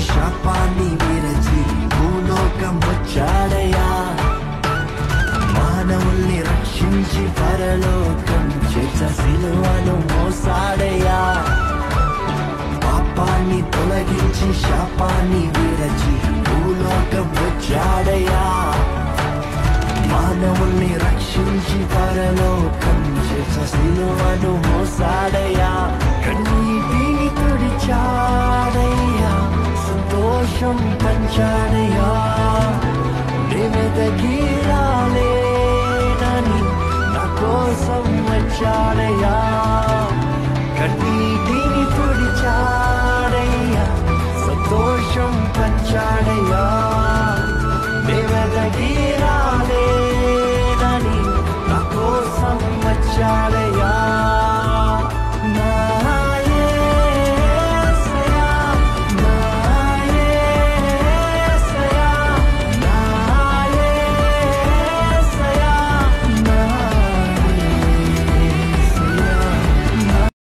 శాపాన్ని విరచి భూలోకం వచ్చాడయ్యా. మానవుల్ని రక్షించి పరలోకం చేర్చ సిలువను మోసాడయ్యా. పాపాన్ని తొలగించి శాపాన్ని విరచి భూలోకం వచ్చాడయ్యా. మానవుల్ని రక్షించి పరలోకం చేర్చ సిలువను మోసాడయ్యా. కన్నీటిని తుడిచాడయ్యా, సంతోషం పంచాడయ్యా. నిమెదకి రాలేనని నా కోసం వచ్చాడయ్యా. కన్నీటిని తుడిచాడయ్యా, సంతోషం పంచాడయ్యా.